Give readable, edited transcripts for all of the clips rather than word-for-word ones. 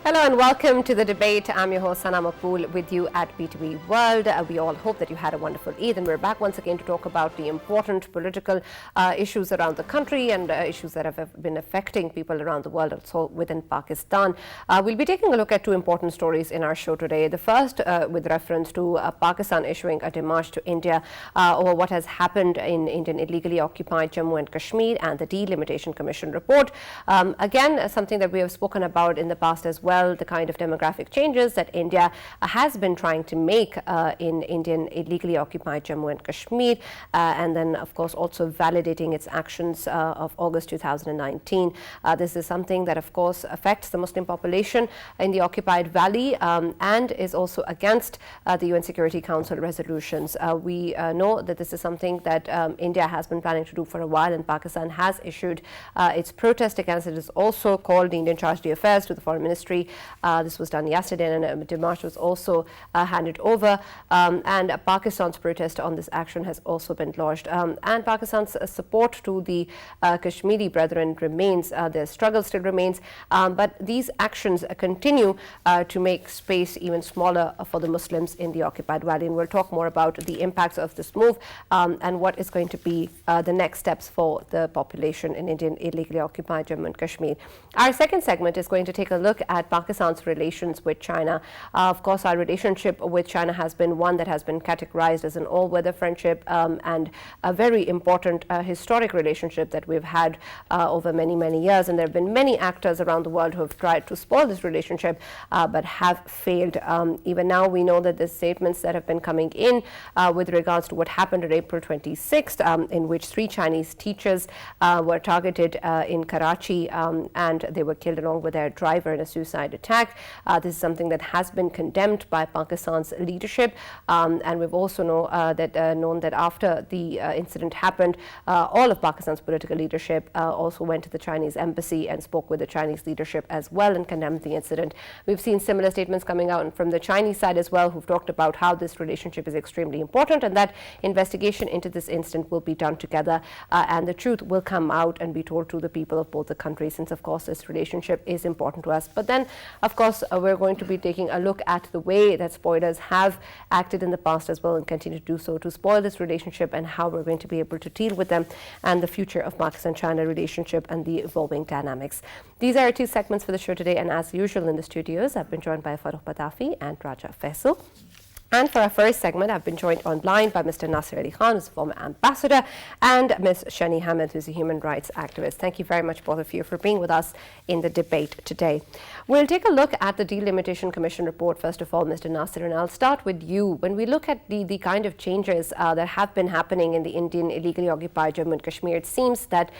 Hello and welcome to the debate. I'm your host Sana Maqbool with you at PTV WORLD. We all hope that you had a wonderful Eid, and we're back once again to talk about the important political issues around the country and issues that have been affecting people around the world, also within Pakistan. We'll be taking a look at two important stories in our show today. The first with reference to Pakistan issuing a démarche to India over what has happened in Indian illegally occupied Jammu and Kashmir and the Delimitation Commission report. Again, something that we have spoken about in the past as well, the kind of demographic changes that India has been trying to make in Indian illegally occupied Jammu and Kashmir, and then of course also validating its actions of August 2019. This is something that of course affects the Muslim population in the occupied valley and is also against the UN Security Council resolutions. We know that this is something that India has been planning to do for a while, and Pakistan has issued its protest against it. It is also called the Indian Charge d'Affaires to the Foreign Ministry. This was done yesterday, and a démarche was also handed over, and Pakistan's protest on this action has also been lodged. And Pakistan's support to the Kashmiri brethren remains, their struggle still remains, but these actions continue to make space even smaller for the Muslims in the occupied valley. And we'll talk more about the impacts of this move and what is going to be the next steps for the population in Indian illegally occupied Jammu and Kashmir. Our second segment is going to take a look at Pakistan's relations with China. Of course, our relationship with China has been one that has been categorized as an all-weather friendship and a very important historic relationship that we've had over many, many years. And there have been many actors around the world who have tried to spoil this relationship but have failed. Even now, we know that the statements that have been coming in with regards to what happened on April 26th, in which 3 Chinese teachers were targeted in Karachi and they were killed along with their driver in a suicide attack. This is something that has been condemned by Pakistan's leadership, and we've also known that after the incident happened, all of Pakistan's political leadership also went to the Chinese embassy and spoke with the Chinese leadership as well and condemned the incident. We've seen similar statements coming out from the Chinese side as well, who've talked about how this relationship is extremely important and that investigation into this incident will be done together and the truth will come out and be told to the people of both the countries, since of course this relationship is important to us. But then of course we're going to be taking a look at the way that spoilers have acted in the past as well and continue to do so to spoil this relationship, and how we're going to be able to deal with them and the future of Pakistan-China relationship and the evolving dynamics. These are our 2 segments for the show today, and as usual in the studios I've been joined by Farrukh Pitafi and Raja Faisal. And for our first segment, I've been joined online by Mr. Nasir Ali Khan, who's a former ambassador, and Ms. Shani Hamid, who's a human rights activist. Thank you very much, both of you, for being with us in the debate today. We'll take a look at the Delimitation Commission report, first of all, Mr. Nasir, and I'll start with you. When we look at the kind of changes that have been happening in the Indian illegally occupied Jammu and Kashmir, it seems that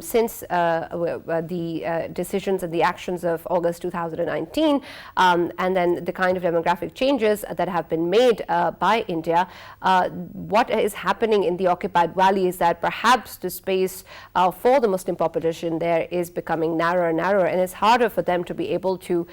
since the decisions and the actions of August 2019, and then the kind of demographic changes that have been made by India, what is happening in the occupied valley is that perhaps the space for the Muslim population there is becoming narrower and narrower, and it's harder for them to be able to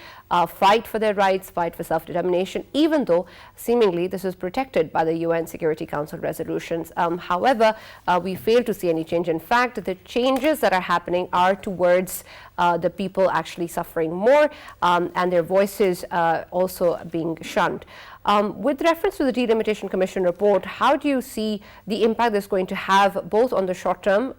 fight for their rights, fight for self-determination, even though seemingly this is protected by the UN Security Council resolutions. However, we fail to see any change. In fact, the changes that are happening are towards the people actually suffering more and their voices also being shunned. With reference to the Delimitation Commission report, how do you see the impact that's going to have both on the short-term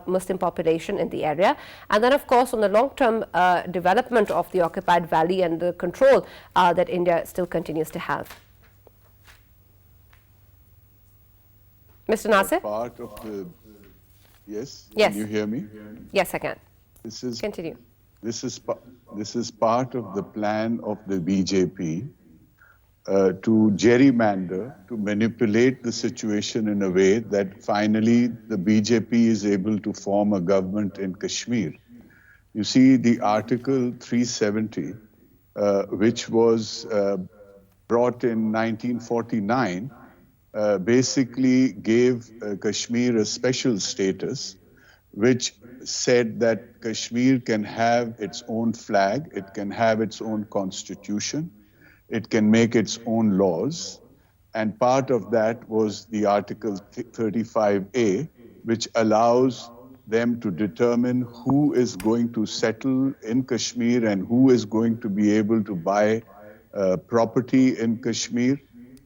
Muslim population in the area, and then of course on the long-term development of the occupied valley and the control that India still continues to have? Mr. Nasir? Part of the, yes? Yes. Can you hear me? Yes, I can. Continue. This is part of the plan of the BJP to gerrymander, to manipulate the situation in a way that finally the BJP is able to form a government in Kashmir. You see, the Article 370, which was brought in 1949, basically gave Kashmir a special status, which said that Kashmir can have its own flag, it can have its own constitution, it can make its own laws, and part of that was the Article 35A, which allows them to determine who is going to settle in Kashmir and who is going to be able to buy property in Kashmir.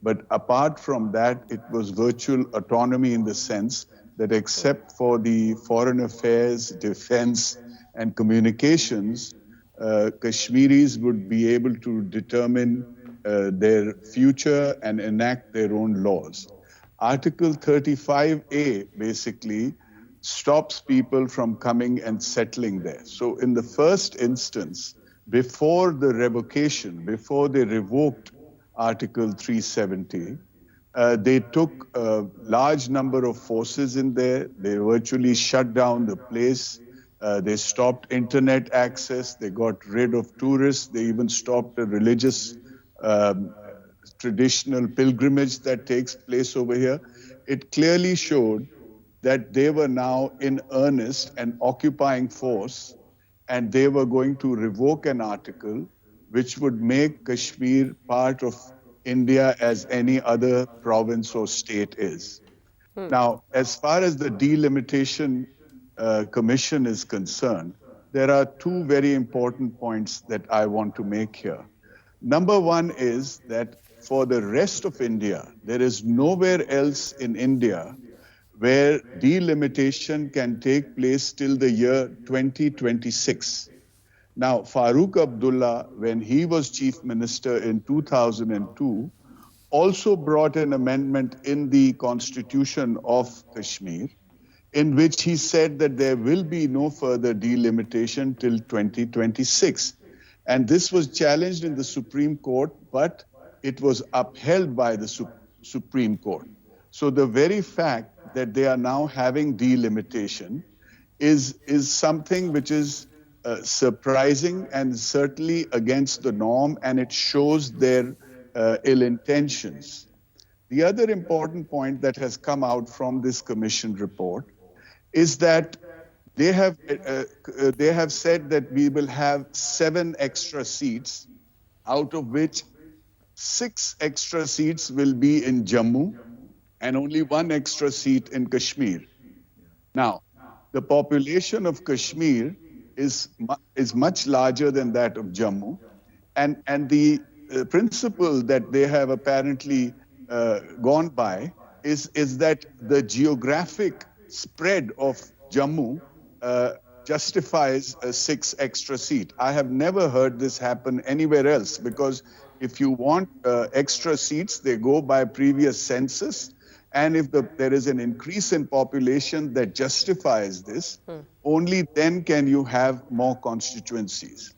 But apart from that, it was virtual autonomy in the sense that except for the foreign affairs, defense, and communications, Kashmiris would be able to determine their future and enact their own laws. Article 35A basically stops people from coming and settling there. So in the first instance, before the revocation, before they revoked Article 370, they took a large number of forces in there. They virtually shut down the place. They stopped internet access. They got rid of tourists. They even stopped a religious traditional pilgrimage that takes place over here. It clearly showed that they were now in earnest and occupying force, and they were going to revoke an article which would make Kashmir part of India as any other province or state is. Now, as far as the Delimitation Commission is concerned, there are two very important points that I want to make here. Number one is that for the rest of India, there is nowhere else in India where delimitation can take place till the year 2026. Now, Farrukh Abdullah, when he was chief minister in 2002, also brought an amendment in the constitution of Kashmir, in which he said that there will be no further delimitation till 2026. And this was challenged in the Supreme Court, but it was upheld by the Supreme Court. So the very fact that they are now having delimitation is something which is surprising and certainly against the norm, and it shows their ill intentions. The other important point that has come out from this commission report is that they have said that we will have 7 extra seats, out of which 6 extra seats will be in Jammu and only 1 extra seat in Kashmir. Now, the population of Kashmir is much larger than that of Jammu, and the principle that they have apparently gone by is that the geographic spread of Jammu justifies a 6 extra seat. I have never heard this happen anywhere else, because if you want extra seats, they go by previous census. And if there is an increase in population that justifies this, only then can you have more constituencies.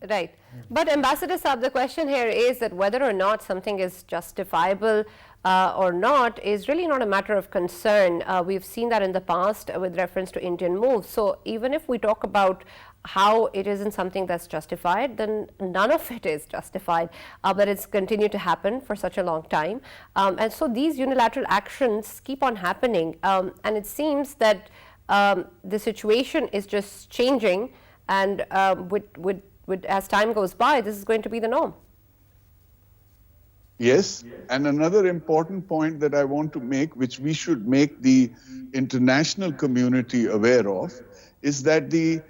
Right. But Ambassador Saab, the question here is that whether or not something is justifiable or not is really not a matter of concern. We've seen that in the past with reference to Indian moves. So even if we talk about how it isn't something that's justified, then none of it is justified, but it's continued to happen for such a long time. And so these unilateral actions keep on happening. And it seems that the situation is just changing, and as time goes by, this is going to be the norm. Yes, and another important point that I want to make, which we should make the international community aware of, is that the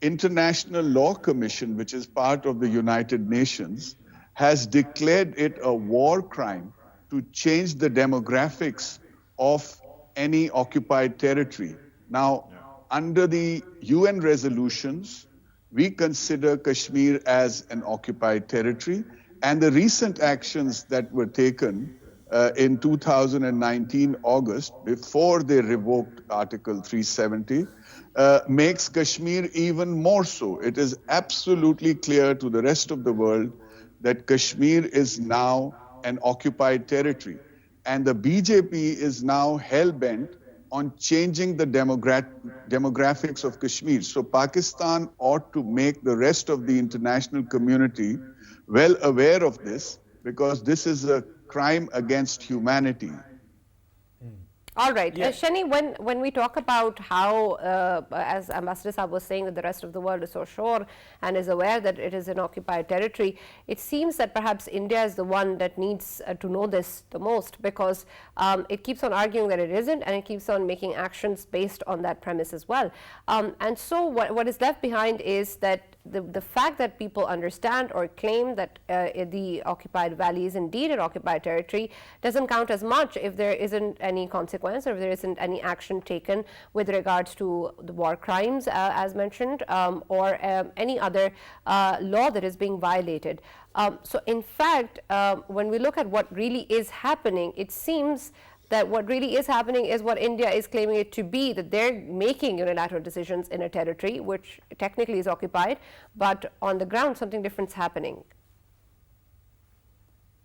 International Law Commission, which is part of the United Nations, has declared it a war crime to change the demographics of any occupied territory. Now, under the UN resolutions, we consider Kashmir as an occupied territory, and the recent actions that were taken in 2019 August, before they revoked Article 370, makes Kashmir even more so. It is absolutely clear to the rest of the world that Kashmir is now an occupied territory, and the BJP is now hell-bent on changing the demographics of Kashmir. So Pakistan ought to make the rest of the international community well aware of this, because this is a crime against humanity. All right. Yeah. Shani, when we talk about how, as Ambassador Saab was saying, that the rest of the world is so sure and is aware that it is an occupied territory, it seems that perhaps India is the one that needs to know this the most, because it keeps on arguing that it isn't, and it keeps on making actions based on that premise as well. And so what is left behind is that the fact that people understand or claim that the occupied valley is indeed an occupied territory doesn't count as much if there isn't any consequence, or if there isn't any action taken with regards to the war crimes, as mentioned, or any other law that is being violated. So in fact, when we look at what really is happening, it seems that what really is happening is what India is claiming it to be, that they're making unilateral decisions in a territory which technically is occupied, but on the ground something different is happening.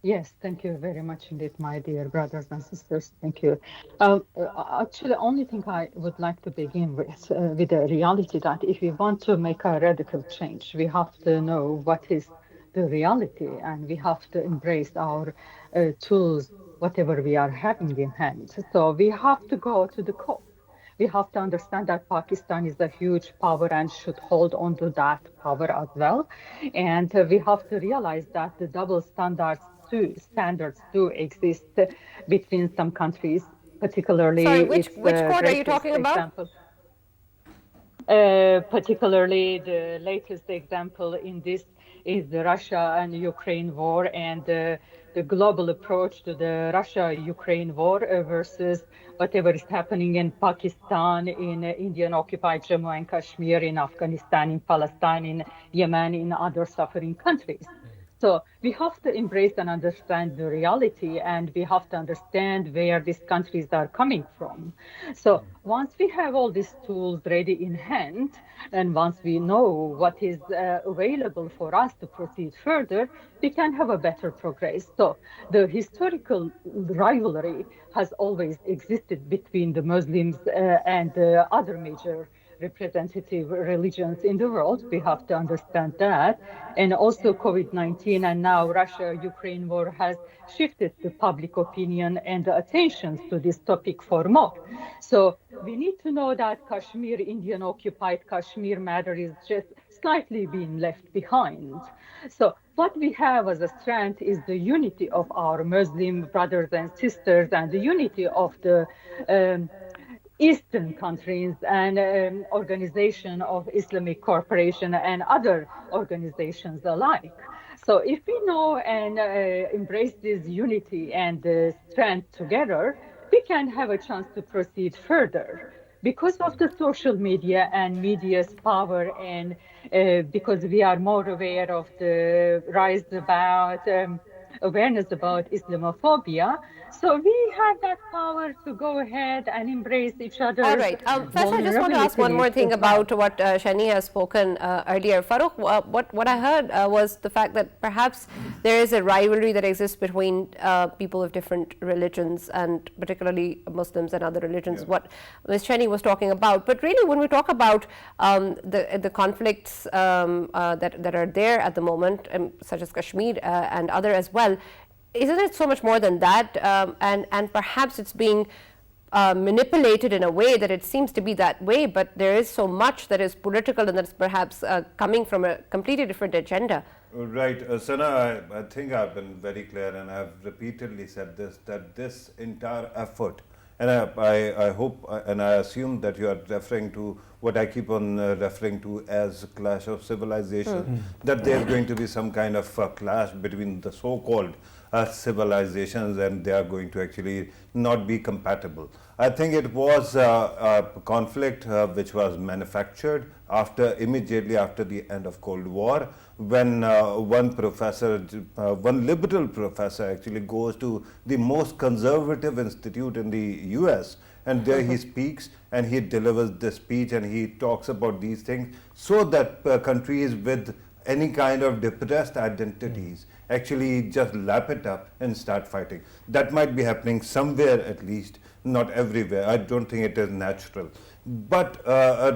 Yes, thank you very much indeed, my dear brothers and sisters. Thank you. Actually, the only thing I would like to begin with the reality that if we want to make a radical change, we have to know what is the reality, and we have to embrace our tools, whatever we are having in hand. So we have to go to the core. We have to understand that Pakistan is a huge power and should hold on to that power as well. And we have to realize that the double standards do exist between some countries, particularly. Sorry, which court are you talking about? Particularly the latest example in this is the Russia and Ukraine war, and the global approach to the Russia-Ukraine war versus whatever is happening in Pakistan, in Indian occupied Jammu and Kashmir, in Afghanistan, in Palestine, in Yemen, in other suffering countries. So we have to embrace and understand the reality, and we have to understand where these countries are coming from. So once we have all these tools ready in hand, and once we know what is available for us to proceed further, we can have a better progress. So the historical rivalry has always existed between the Muslims and the other major representative religions in the world. We have to understand that. And also COVID-19 and now Russia-Ukraine war has shifted the public opinion and the attention to this topic for more. So we need to know that Kashmir, Indian occupied Kashmir matter is just slightly being left behind. So what we have as a strength is the unity of our Muslim brothers and sisters, and the unity of the Eastern countries and Organization of Islamic Cooperation and other organizations alike. So if we know and embrace this unity and strength together, we can have a chance to proceed further. Because of the social media and media's power, and because we are more aware of the rise about awareness about Islamophobia, so we have that power to go ahead and embrace each other. All right. Faisal, I just want to ask one more thing about what Shani has spoken earlier. Farrukh, what I heard was the fact that perhaps there is a rivalry that exists between people of different religions, and particularly Muslims and other religions, what Ms. Shani was talking about. But really, when we talk about the conflicts that are there at the moment, such as Kashmir and other as well, isn't it so much more than that? And perhaps it's being manipulated in a way that it seems to be that way, but there is so much that is political and that's perhaps coming from a completely different agenda. Right. Sana, I think I've been very clear, and I've repeatedly said this, that this entire effort, and I hope and I assume that you are referring to what I keep on referring to as clash of civilization, that there's going to be some kind of clash between the so-called civilizations, and they are going to actually not be compatible. I think it was a conflict which was manufactured immediately after the end of Cold War, when one liberal professor actually goes to the most conservative institute in the US, and there he speaks and he delivers this speech and he talks about these things, so that countries with any kind of depressed identities actually just lap it up and start fighting. That might be happening somewhere at least, not everywhere. I don't think it is natural. But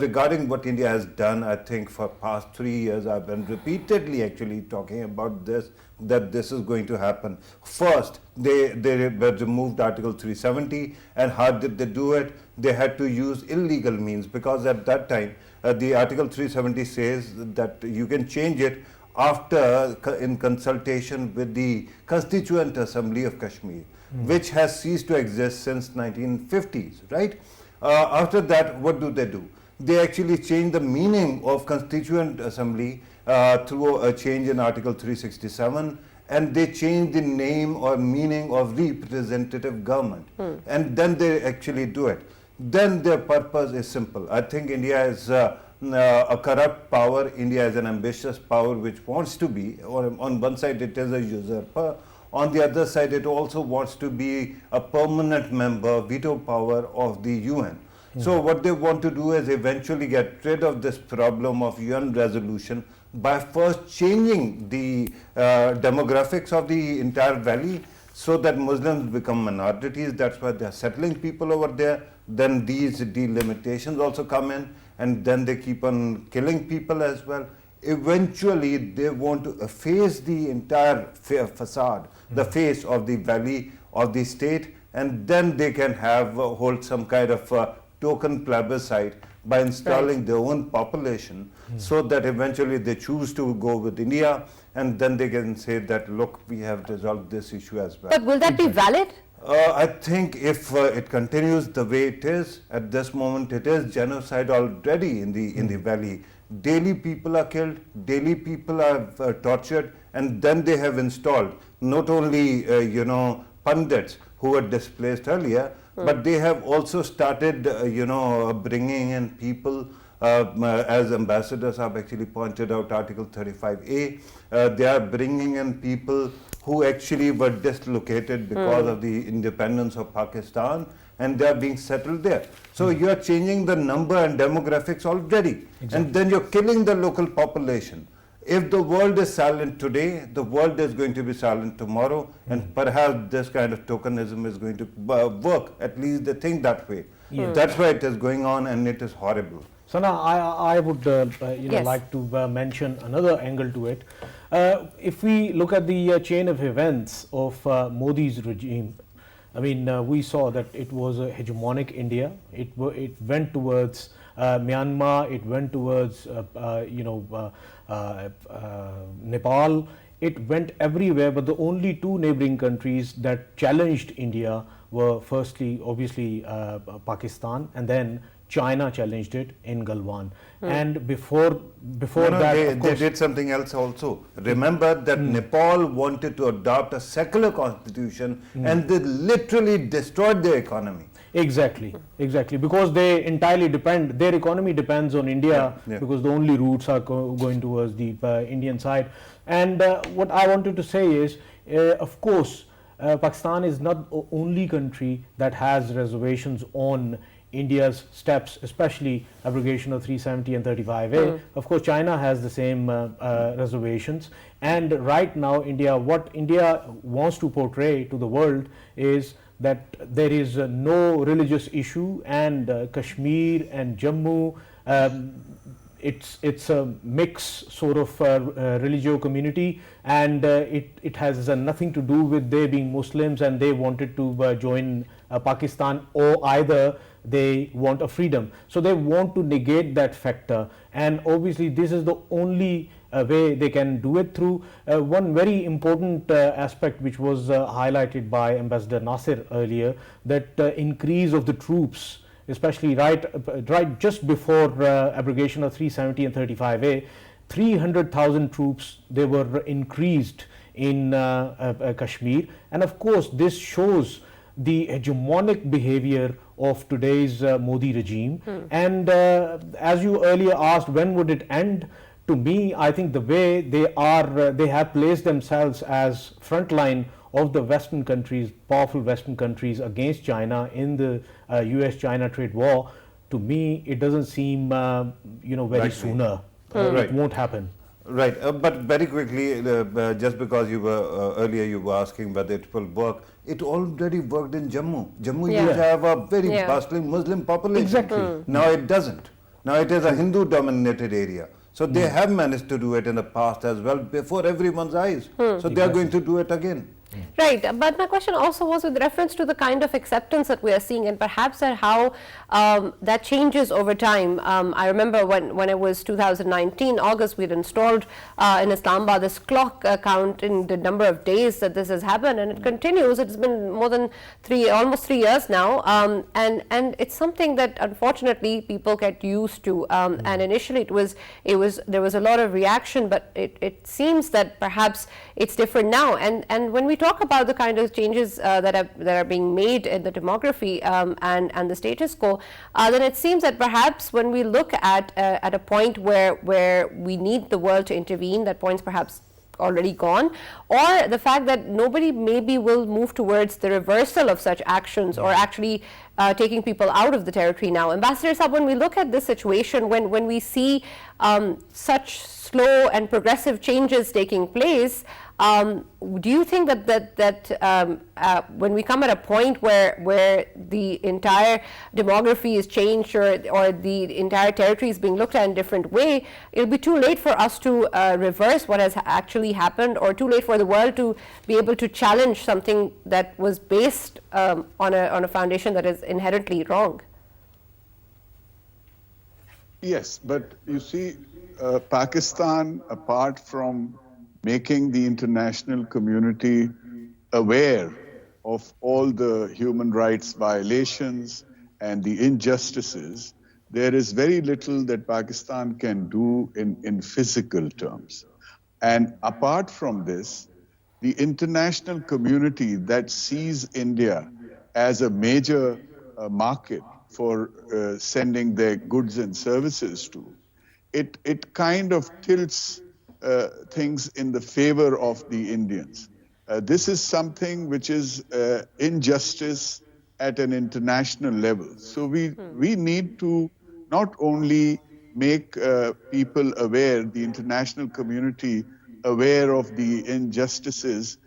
regarding what India has done, I think for past 3 years I've been repeatedly actually talking about this, that this is going to happen. First, they removed Article 370, and how did they do it? They had to use illegal means, because at that time the Article 370 says that you can change it after in consultation with the Constituent Assembly of Kashmir, which has ceased to exist since 1950s, right? After that, what do? They actually change the meaning of Constituent Assembly through a change in Article 367, and they change the name or meaning of representative government. And then they actually do it. Then their purpose is simple. I think India is a corrupt power. India is an ambitious power which wants to be, or on one side it is a usurper, on the other side it also wants to be a permanent member, veto power of the UN. So what they want to do is eventually get rid of this problem of UN resolution by first changing the demographics of the entire valley, so that Muslims become minorities. That's why they're settling people over there. Then these delimitations also come in, and then they keep on killing people as well. Eventually they want to efface the entire facade, the face of the valley of the state, and then they can have hold some kind of token plebiscite by installing their own population, so that eventually they choose to go with India, and then they can say that, look, we have resolved this issue as well. But will that be valid? I think if it continues the way it is at this moment, it is genocide already in the valley. Daily people are killed, daily people are tortured, and then they have installed not only pundits who were displaced earlier, but they have also started bringing in people as ambassadors have actually pointed out, Article 35A. They are bringing in people who actually were dislocated because of the independence of Pakistan, and they are being settled there. So you are changing the number and demographics already, and then you're killing the local population. If the world is silent today, the world is going to be silent tomorrow, and perhaps this kind of tokenism is going to work. At least they think that way. That's why it is going on, and it is horrible. So now I would like to mention another angle to it. If we look at the chain of events of Modi's regime, I mean, we saw that it was a hegemonic India. It went towards Myanmar. It went towards Nepal. It went everywhere, but the only two neighboring countries that challenged India were firstly, obviously, Pakistan, and then China challenged it in Galwan. And before that, they did something else also. Remember that Nepal wanted to adopt a secular constitution, and they literally destroyed their economy. Exactly, because they entirely depend, their economy depends on India, because the only routes are going towards the Indian side. And what I wanted to say is, of course, Pakistan is not the only country that has reservations on India's steps, especially abrogation of 370 and 35A. Of course, China has the same reservations. And right now, what India wants to portray to the world is that there is no religious issue, and Kashmir and Jammu, it's a mix sort of religio community, and it has nothing to do with they being Muslims and they wanted to join Pakistan, or either they want a freedom. So they want to negate that factor, and obviously this is the only way they can do it through. One very important aspect which was highlighted by Ambassador Nasir earlier, that increase of the troops, especially right just before abrogation of 370 and 35A, 300,000 troops, they were increased in Kashmir. And of course this shows the hegemonic behavior of today's Modi regime. And as you earlier asked, when would it end? To me, I think the way they have placed themselves as frontline of the Western countries, powerful Western countries against China in the US-China trade war, to me it doesn't seem very sooner. It won't happen. Right, but very quickly, just because you were earlier you were asking whether it will work, it already worked in Jammu. Jammu Yeah. used to have a very Yeah. bustling Muslim population. Exactly. Now it doesn't. Now it is a Hindu-dominated area. So they have managed to do it in the past as well before everyone's eyes. So they are going to do it again. Right, but my question also was with reference to the kind of acceptance that we are seeing and perhaps how that changes over time. I remember when it was 2019, August, we had installed in Islamabad this clock counting the number of days that this has happened, and it continues. It's been more than almost 3 years now, and it's something that unfortunately people get used to. And initially there was a lot of reaction, but it seems that perhaps it's different now. And when we talk about the kind of changes that are being made in the demography and the status quo, then it seems that perhaps when we look at a point where we need the world to intervene, that point's perhaps already gone, or the fact that nobody maybe will move towards the reversal of such actions or actually taking people out of the territory now. Ambassador Saab, when we look at this situation, when we see such slow and progressive changes taking place, do you think that when we come at a point where the entire demography is changed or the entire territory is being looked at in a different way, it'll be too late for us to reverse what has actually happened, or too late for the world to be able to challenge something that was based on a foundation that is inherently wrong? Yes, but you see, Pakistan, apart from making the international community aware of all the human rights violations and the injustices, there is very little that Pakistan can do in physical terms. And apart from this, the international community that sees India as a major market for sending their goods and services to, it kind of tilts things in the favor of the Indians. This is something which is injustice at an international level. So we need to not only make people aware, the international community aware of the injustices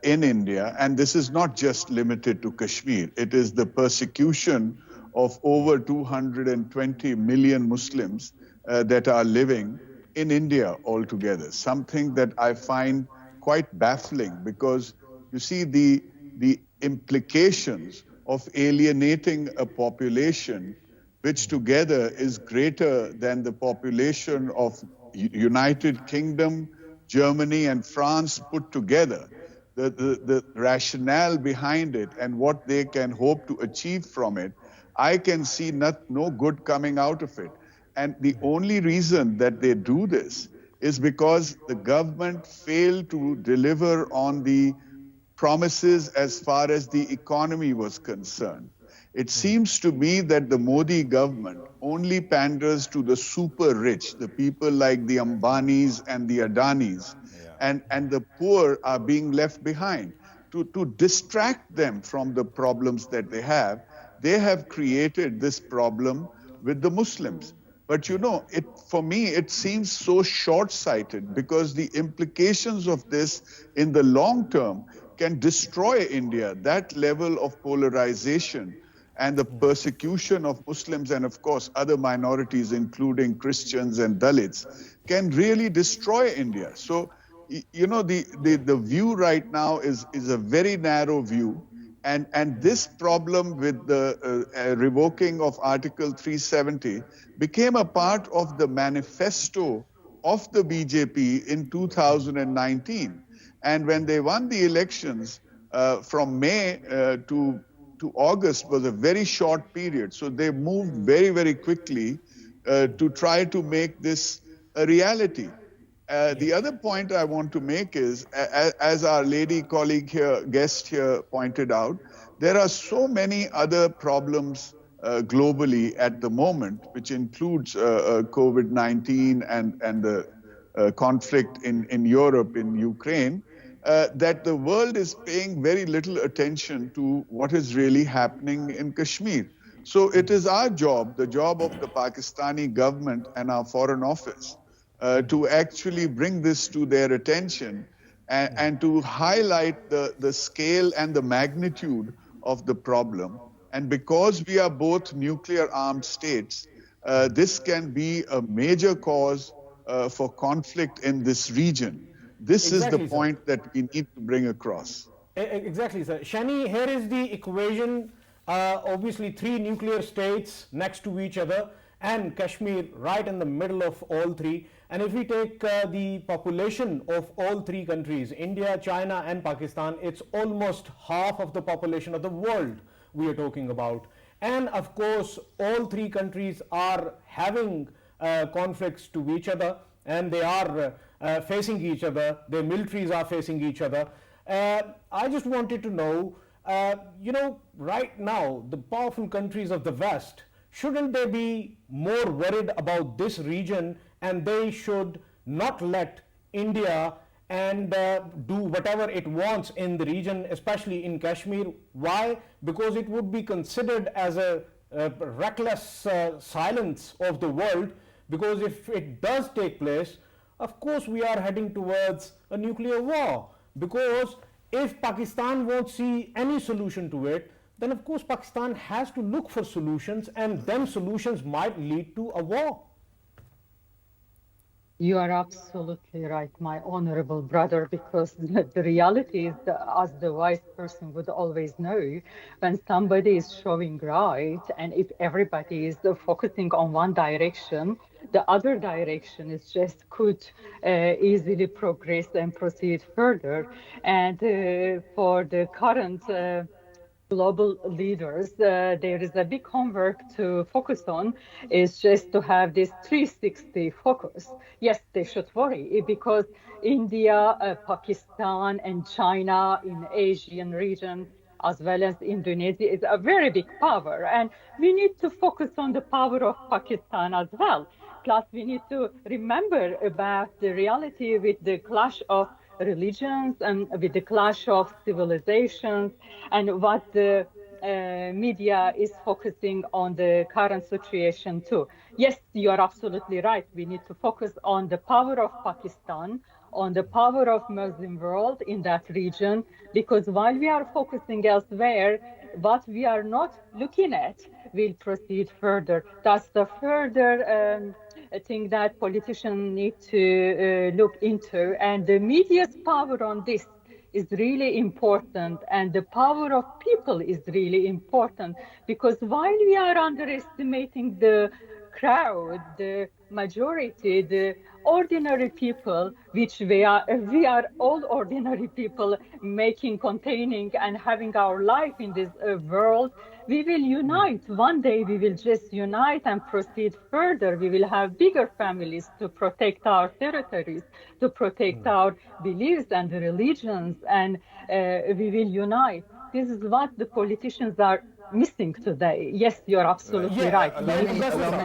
in India, and this is not just limited to Kashmir. It is the persecution of over 220 million Muslims that are living in India altogether, something that I find quite baffling, because you see the implications of alienating a population which together is greater than the population of United Kingdom, Germany and France put together. The rationale behind it and what they can hope to achieve from it, I can see no good coming out of it. And the only reason that they do this is because the government failed to deliver on the promises as far as the economy was concerned. It seems to me that the Modi government only panders to the super rich, the people like the Ambanis and the Adanis, and the poor are being left behind. To distract them from the problems that they have created this problem with the Muslims. But you know, for me, it seems so short-sighted, because the implications of this in the long term can destroy India. That level of polarization and the persecution of Muslims and, of course, other minorities, including Christians and Dalits, can really destroy India. So, you know, the view right now is a very narrow view. And this problem with the revoking of Article 370 became a part of the manifesto of the BJP in 2019. And when they won the elections, from May to August was a very short period. So they moved very, very quickly to try to make this a reality. The other point I want to make is, as our lady colleague here, guest here pointed out, there are so many other problems globally at the moment, which includes COVID-19 and the conflict in Europe, in Ukraine, that the world is paying very little attention to what is really happening in Kashmir. So it is our job, the job of the Pakistani government and our Foreign Office, to actually bring this to their attention and to highlight the scale and the magnitude of the problem. And because we are both nuclear armed states, this can be a major cause for conflict in this region. This is the Exactly, sir. point that we need to bring across. Exactly, sir. Shani, here is the equation. Obviously, 3 nuclear states next to each other, and Kashmir right in the middle of all 3. And if we take the population of all 3 countries, India, China, and Pakistan, it's almost half of the population of the world we are talking about. And of course, all 3 countries are having conflicts to each other, and they are facing each other. Their militaries are facing each other. I just wanted to know, right now, the powerful countries of the West, shouldn't they be more worried about this region, and they should not let India and do whatever it wants in the region, especially in Kashmir? Why? Because it would be considered as a reckless silence of the world, because if it does take place, of course we are heading towards a nuclear war. Because if Pakistan won't see any solution to it, then of course Pakistan has to look for solutions, and them solutions might lead to a war. You are absolutely right, my honorable brother, because the reality is that, as the wise person would always know, when somebody is showing right, and if everybody is focusing on one direction, the other direction is just could easily progress and proceed further. And for the current global leaders, there is a big homework to focus on, is just to have this 360 focus. Yes, they should worry, because India, Pakistan, and China in Asian region, as well as Indonesia, is a very big power. And we need to focus on the power of Pakistan as well. Plus, we need to remember about the reality with the clash of religions and with the clash of civilizations, and what the media is focusing on the current situation too. Yes, you are absolutely right. We need to focus on the power of Pakistan, on the power of Muslim world in that region, because while we are focusing elsewhere, what we are not looking at will proceed further. That's the further thing that politicians need to look into, and the media's power on this is really important, and the power of people is really important, because while we are underestimating the crowd, the majority, the ordinary people, which we are all ordinary people making, containing, and having our life in this world, we will unite. One day we will just unite and proceed further. We will have bigger families to protect our territories, to protect our beliefs and religions, and we will unite. This is what the politicians are missing today. Yes, you're absolutely right. Allow me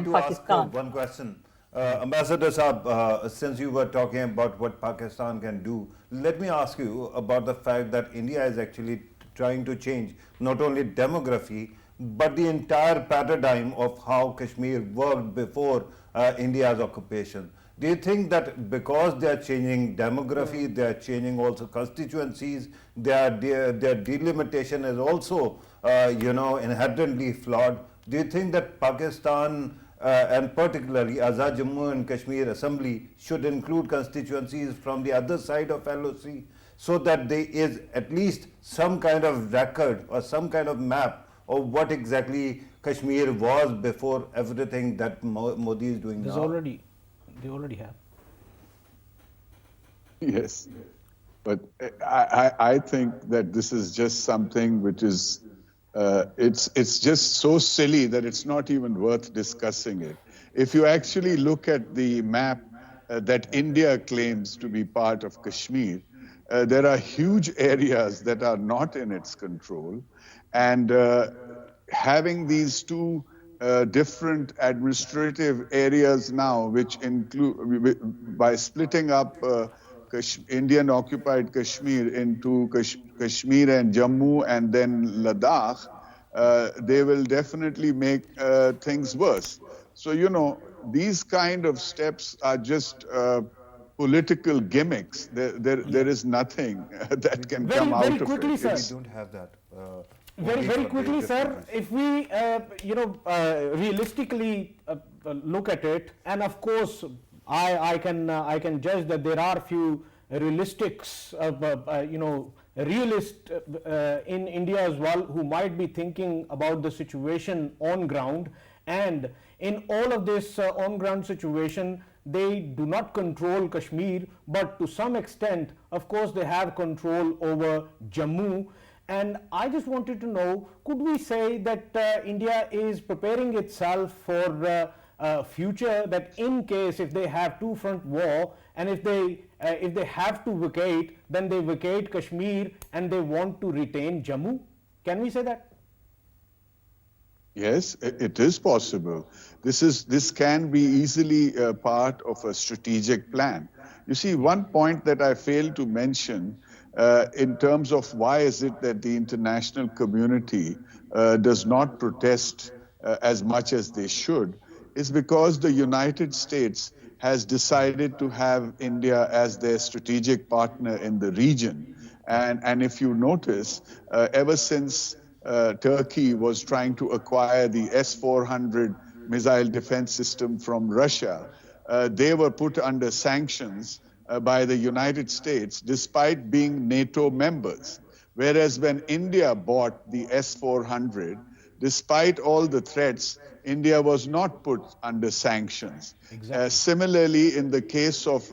to ask one question. Ambassador Saab, since you were talking about what Pakistan can do, let me ask you about the fact that India is actually trying to change not only demography, but the entire paradigm of how Kashmir worked before India's occupation. Do you think that because they are changing demography, they are changing also constituencies, their delimitation is also, inherently flawed? Do you think that Pakistan and particularly Azad Jammu and Kashmir Assembly should include constituencies from the other side of LOC, so that there is at least some kind of record or some kind of map of what exactly Kashmir was before everything that Modi is doing now? They already have. Yes, but I think that this is just something which is, it's just so silly that it's not even worth discussing it. If you actually look at the map that India claims to be part of Kashmir, there are huge areas that are not in its control, and having these two different administrative areas now, which include, by splitting up Indian occupied Kashmir into Kashmir and Jammu and then Ladakh, they will definitely make things worse. So, these kind of steps are just political gimmicks. There is nothing that can come out very of quickly, it. sir. We don't have that. Very quickly, sir, if we, realistically look at it, and of course, I can judge that there are few realists in India as well who might be thinking about the situation on ground, and in all of this on ground situation, they do not control Kashmir, but to some extent, of course, they have control over Jammu. And I just wanted to know, could we say that India is preparing itself for a future that in case if they have two-front war, and if they have to vacate, then they vacate Kashmir and they want to retain Jammu? Can we say that? Yes, it is possible. This can be easily part of a strategic plan. You see, one point that I failed to mention in terms of why is it that the international community does not protest as much as they should, is because the United States has decided to have India as their strategic partner in the region. And if you notice, ever since Turkey was trying to acquire the S-400 missile defense system from Russia, they were put under sanctions by the United States despite being NATO members. Whereas when India bought the S-400, despite all the threats, India was not put under sanctions. Exactly. Similarly, in the case of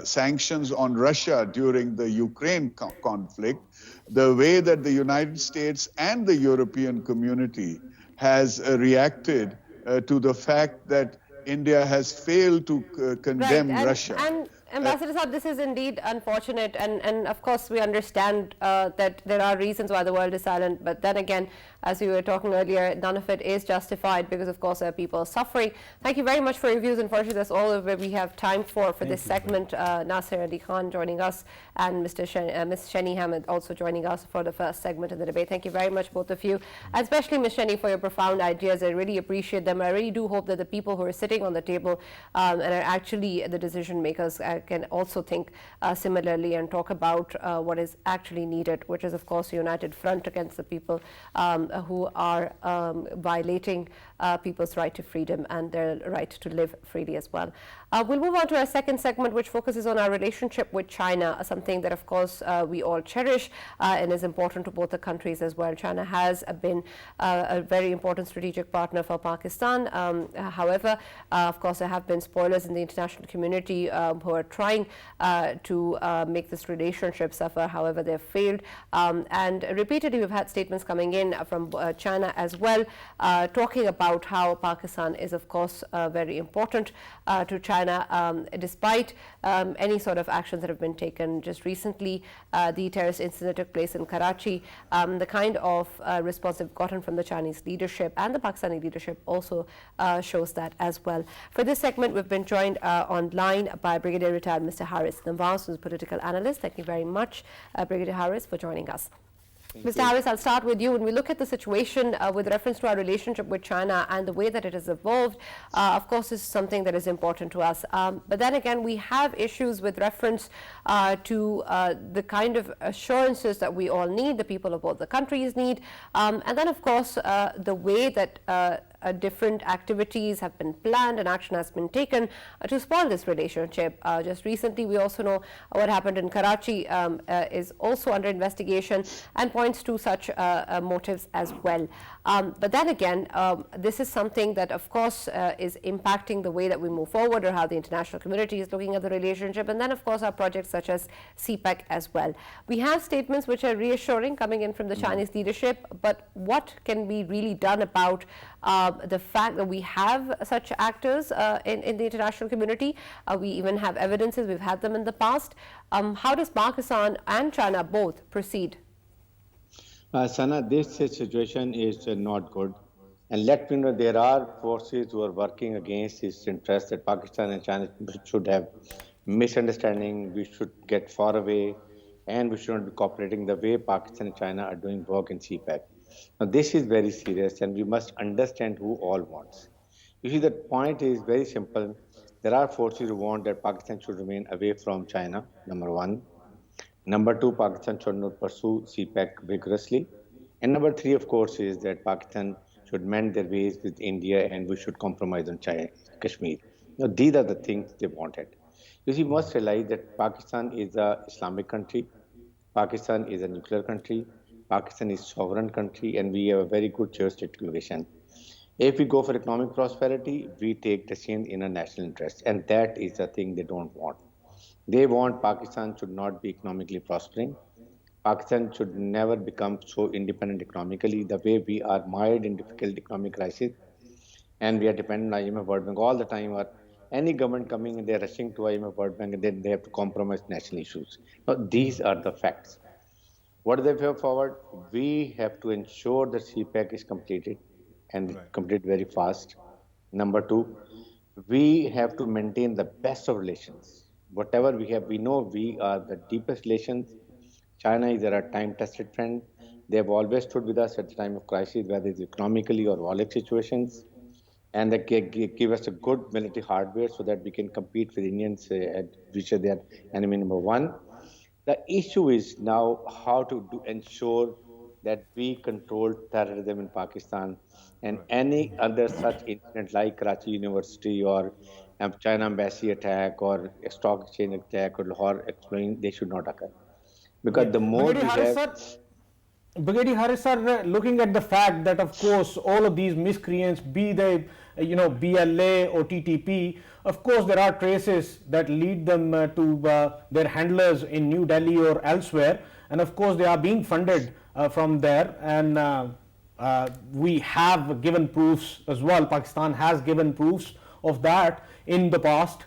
sanctions on Russia during the Ukraine conflict, the way that the United States and the European community has reacted to the fact that India has failed to condemn Russia. And Ambassador Saab, this is indeed unfortunate, and of course we understand that there are reasons why the world is silent, but then again, as we were talking earlier, none of it is justified because of course there are people suffering. Thank you very much for your views. Unfortunately, that's all that we have time for this segment. Nasir Ali Khan joining us, and Ms. Sheni Hamid also joining us for the first segment of the debate. Thank you very much, both of you, and especially Ms. Sheni, for your profound ideas. I really appreciate them. I really do hope that the people who are sitting on the table and are actually the decision makers can also think similarly and talk about what is actually needed, which is of course a united front against the people who are violating people's right to freedom and their right to live freely as well. We'll move on to our second segment, which focuses on our relationship with China, something that of course we all cherish and is important to both the countries as well. China has been a very important strategic partner for Pakistan. However, of course, there have been spoilers in the international community who are trying to make this relationship suffer. However, they've failed. And repeatedly, we've had statements coming in from China as well, talking about how Pakistan is, of course, very important to China, despite any sort of actions that have been taken. Just recently, the terrorist incident took place in Karachi. The kind of response they've gotten from the Chinese leadership and the Pakistani leadership also shows that as well. For this segment, we've been joined online by Brigadier Retired Mr. Harris Nawaz, who's a political analyst. Thank you very much, Brigadier Harris, for joining us. Mr. Harris, I'll start with you. When we look at the situation with reference to our relationship with China and the way that it has evolved, of course, this is something that is important to us. But then again, we have issues with reference to the kind of assurances that we all need, the people of both the countries need. And then, of course, the way that different activities have been planned and action has been taken to spoil this relationship. Just recently, we also know what happened in Karachi is also under investigation and points to such motives as well. But then again, this is something that, of course, is impacting the way that we move forward or how the international community is looking at the relationship. And then, of course, our projects such as CPEC as well. We have statements which are reassuring coming in from the Chinese leadership, but what can be really done about the fact that we have such actors in the international community? We even have evidences, we've had them in the past. How does Pakistan and China both proceed? Sana, this situation is not good. And let me know, there are forces who are working against this interest that Pakistan and China should have misunderstanding, we should get far away, and we should not be cooperating the way Pakistan and China are doing work in CPEC. Now, this is very serious, and we must understand who all wants. You see, the point is very simple. There are forces who want that Pakistan should remain away from China, number one. Number two, Pakistan should not pursue CPEC vigorously. And number three, of course, is that Pakistan should mend their ways with India and we should compromise on China, Kashmir. These are the things they wanted. You see, you must realize that Pakistan is a Islamic country. Pakistan is a nuclear country. Pakistan is sovereign country, and we have a very good geostrategic location. If we go for economic prosperity, we take decisions in a national interest, and that is the thing they don't want. They want Pakistan should not be economically prospering. Pakistan should never become so independent economically the way we are mired in difficult economic crisis and we are dependent on IMF World Bank all the time or any government coming and they're rushing to IMF World Bank and then they have to compromise national issues. Now, these are the facts. What is the way forward? We have to ensure that CPEC is completed and Right. complete very fast. Number two, we have to maintain the best of relations. Whatever we have, we know we are the deepest relations. China is our time-tested friend. They have always stood with us at the time of crisis, whether it's economically or warlike situations, and they give us a good military hardware so that we can compete with Indians, at which are their enemy number one. The issue is now how to ensure that we control terrorism in Pakistan and any other such incident like Karachi University or China embassy attack or a stock exchange attack or Lahore exploding, they should not occur. Yeah, Because the more Brigadier we Harris have, sir, Brigadier Harris sir, looking at the fact that of course all of these miscreants, be they BLA or TTP, of course there are traces that lead them to their handlers in New Delhi or elsewhere, and of course they are being funded from there, and we have given proofs as well. Pakistan has given proofs of that in the past.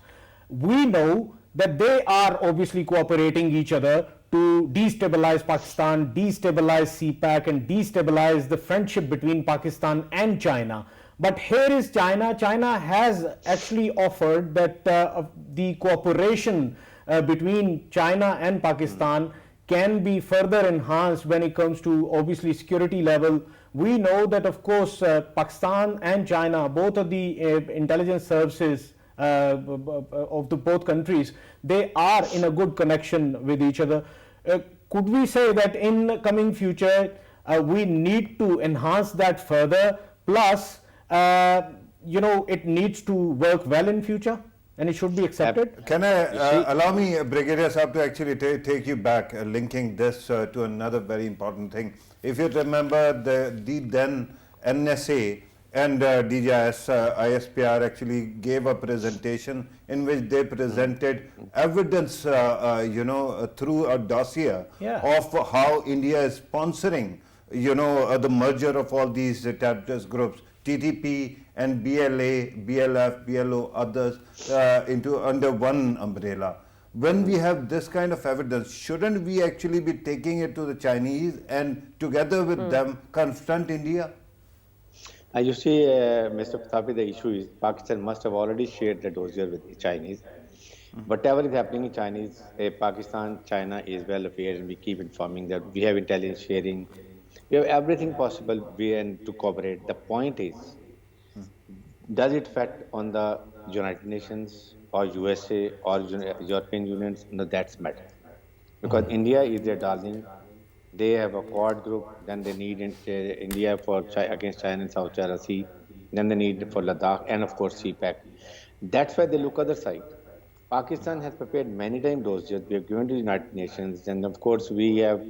We know that they are obviously cooperating each other to destabilize Pakistan, destabilize CPAC, and destabilize the friendship between Pakistan and China. But here is China. China has actually offered that the cooperation between China and Pakistan can be further enhanced when it comes to obviously security level. We know that of course Pakistan and China, both of the intelligence services of the both countries, they are in a good connection with each other. Could we say that in the coming future we need to enhance that further, plus it needs to work well in future and it should be accepted? Can I allow me, Brigadier Saab, to actually take you back, linking this to another very important thing. If you remember, the then NSA and DJIS, ISPR actually gave a presentation in which they presented evidence, through a dossier of how India is sponsoring, the merger of all these terrorist groups, TTP and BLA, BLF, BLO, others, under one umbrella. When we have this kind of evidence, shouldn't we actually be taking it to the Chinese and together with them confront India? you see, Mr. Pitafi, the issue is Pakistan must have already shared the dossier with the Chinese. Whatever is happening in Chinese, Pakistan, China is well aware, and we keep informing that we have intelligence sharing. We have everything possible to cooperate. The point is, does it affect on the United Nations or USA or European Union? No, that's matter. Because India is their darling. They have a Quad group, then they need India for against China and South China Sea, then they need for Ladakh, and of course CPAC. That's why they look other side. Pakistan has prepared many times dossiers. We have given to the United Nations, and of course we have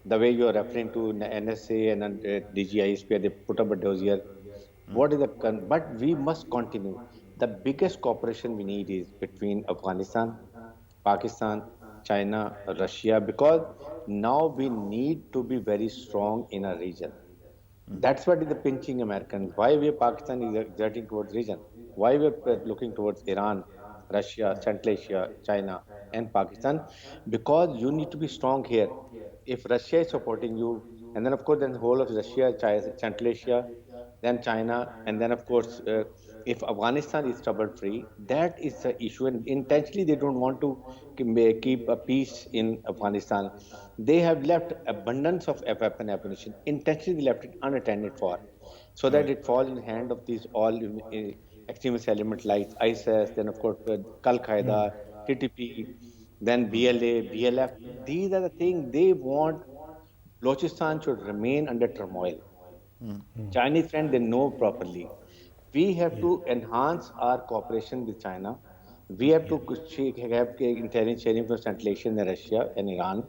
the way you are referring to NSA and DGISP. They put up a dossier. What is the but we must continue. The biggest cooperation we need is between Afghanistan, Pakistan, China, Russia, because now we need to be very strong in a region. That's what is the pinching Americans. Why Pakistan is exerting towards region? Why we're looking towards Iran, Russia, Central Asia, China, and Pakistan? Because you need to be strong here. If Russia is supporting you, and then of course then the whole of Russia, China, Central Asia, then China, and then of course if Afghanistan is trouble-free, that is the issue. And intentionally they don't want to keep a peace in Afghanistan. They have left abundance of weapon intentionally they left it unattended for, so that it falls in the hand of these all extremist elements like ISIS, then of course Al-Qaeda, TTP, then BLA, BLF. These are the things they want. Balochistan should remain under turmoil. Chinese friends, they know properly. We have to enhance our cooperation with China. We have to have intelligence sharing for translation in Russia and Iran,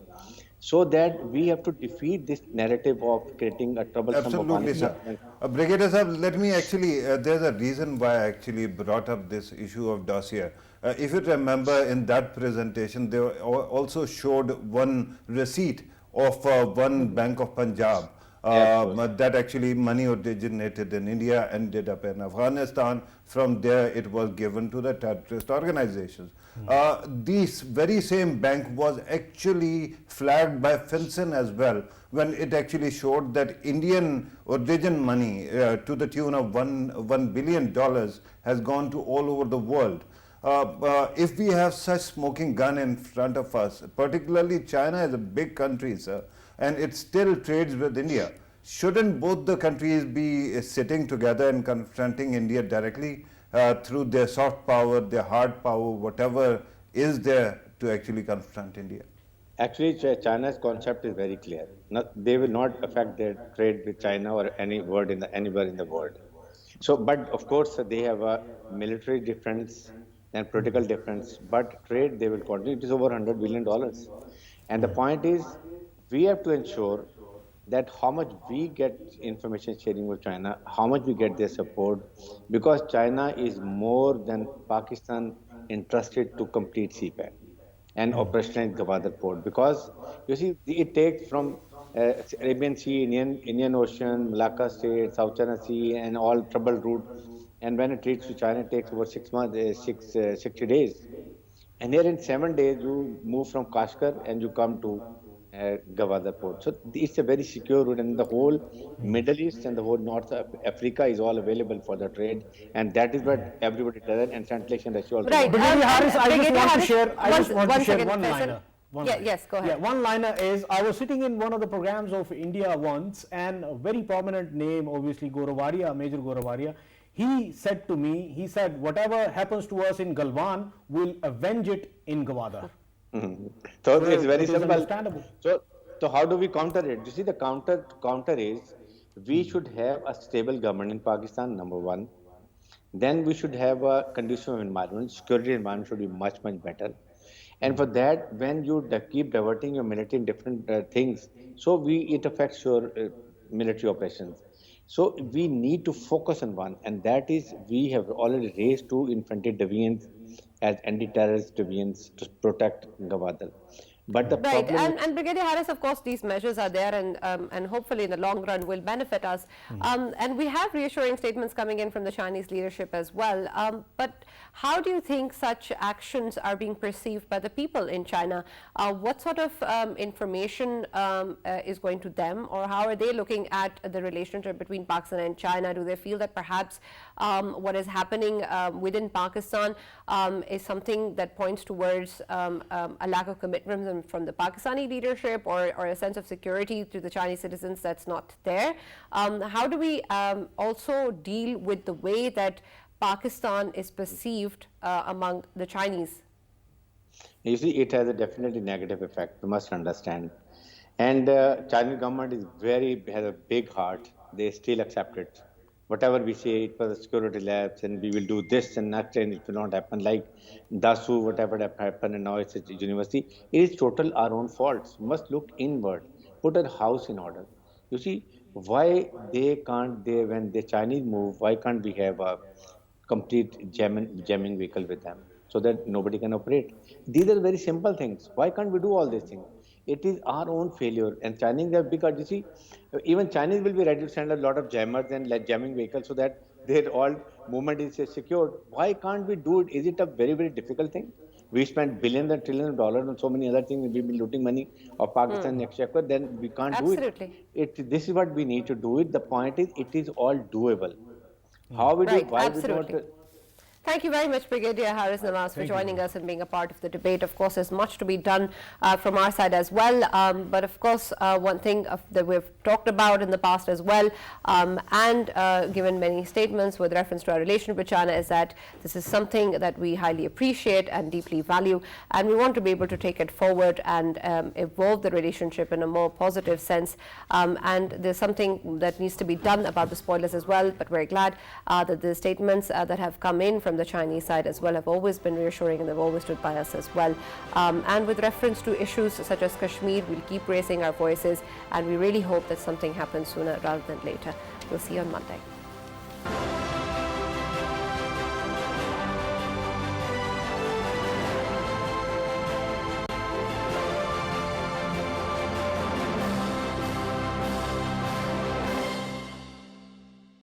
so that we have to defeat this narrative of creating a troublesome Absolutely, sir. Afghanistan. Brigadier Sahib, let me actually, there's a reason why I actually brought up this issue of dossier. If you remember in that presentation, they also showed one receipt of one Bank of Punjab. That actually money originated in India, ended up in Afghanistan. From there, it was given to the terrorist organizations. This very same bank was actually flagged by FinCEN as well, when it actually showed that Indian origin money to the tune of $1 billion has gone to all over the world. If we have such smoking gun in front of us, particularly China is a big country, sir, and it still trades with India. Shouldn't both the countries be sitting together and confronting India directly through their soft power, their hard power, whatever is there to actually confront India? Actually, China's concept is very clear. They will not affect their trade with China or anywhere in the world. So, but of course, they have a military difference and political difference. But trade, they will continue. It is over $100 billion. And the point is, we have to ensure that how much we get information sharing with China, how much we get their support, because China is more than Pakistan interested to complete CPAC and operationalize Gwadar port, because you see it takes from Arabian Sea, Indian Ocean, Malacca Strait, South China Sea, and all troubled route, and when it reaches to China, it takes over 6 months, 60 days. And here in 7 days, you move from Kashgar and you come to Gwadar port. So it's a very secure route, and the whole Middle East and the whole North Africa is all available for the trade, and that is what everybody does. And translation ratio also. Right. Brigadier Harris, I just Brigadier want to Harris, share. I just want to share second, one Faisal. liner. Yes, go ahead. Yeah, one liner is, I was sitting in one of the programs of India once, and a very prominent name, obviously Gorawaria, Major Gorawaria, he said to me, he said, whatever happens to us in Galwan, we'll avenge it in Gwadar. So it's very simple. Understandable. So how do we counter it? You see, the counter is, we should have a stable government in Pakistan, number one. Then we should have a conducive environment. Security environment should be much better. And for that, when you keep diverting your military in different things, so it affects your military operations. So we need to focus on one, and that is, we have already raised 2 infantry divisions as anti-terrorist divisions to protect Gwadar. But the Right, problem and Brigadier Harris, of course, these measures are there, and hopefully in the long run will benefit us. And we have reassuring statements coming in from the Chinese leadership as well. But how do you think such actions are being perceived by the people in China? What sort of information is going to them, or how are they looking at the relationship between Pakistan and China? Do they feel that perhaps what is happening within Pakistan is something that points towards a lack of commitment from the Pakistani leadership, or a sense of security to the Chinese citizens that's not there? How do we also deal with the way that Pakistan is perceived among the Chinese? You see, it has a definitely negative effect. You must understand. And Chinese government has a big heart. They still accept it. Whatever we say, it was a security lapse, and we will do this, and next time it will not happen. Like Dasu, whatever happened, and now it's a university. It is total our own faults. We must look inward, put our house in order. You see, why they can't? When the Chinese move, why can't we have a complete jamming vehicle with them, so that nobody can operate? These are very simple things. Why can't we do all these things? It is our own failure. And Chinese have because you see, even Chinese will be ready to send a lot of jammers and jamming vehicles so that their all movement is secured. Why can't we do it? Is it a very difficult thing? We spend billions and trillions of dollars on so many other things. We've been looting money of Pakistan exchequer. Then we can't do it. This is what we need to do it. The point is, it is all doable. How we do it? Why we don't? Thank you very much, Brigadier Haris Nawaz, for joining us and being a part of the debate. Of course, there's much to be done from our side as well. But of course, one thing that we've talked about in the past as well, and given many statements with reference to our relationship with China, is that this is something that we highly appreciate and deeply value, and we want to be able to take it forward and evolve the relationship in a more positive sense. And there's something that needs to be done about the spoilers as well, but we're glad that the statements that have come in from the Chinese side as well have always been reassuring, and they've always stood by us as well. And with reference to issues such as Kashmir, we'll keep raising our voices, and we really hope that something happens sooner rather than later. We'll see you on Monday.